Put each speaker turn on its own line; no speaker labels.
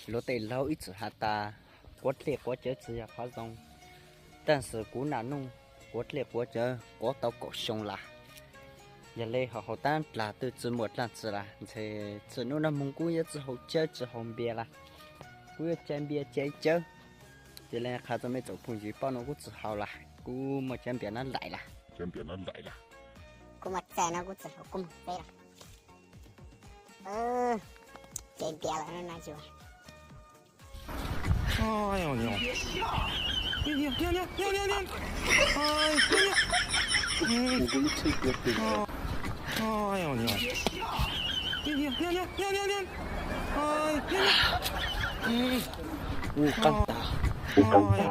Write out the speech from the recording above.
落得老一直哈达，过来过节只要发动，但是古那弄过来过节过到够凶啦。giờ lấy họ họ tan là từ từ một lần từ là thì từ nó là mông cú từ hậu chơi từ hậu bia là cú chơi bia chơi chơi thì là khá là mấy chỗ phun gì bao nó cũng từ hậu là cú mà chơi bia nó lại là
cú mà chơi nó cũng từ hậu cú mà đây là chơi bia là nó nói chưa
哎呦牛！牛！哎，哎呦牛！哎，
干大。
哎呀！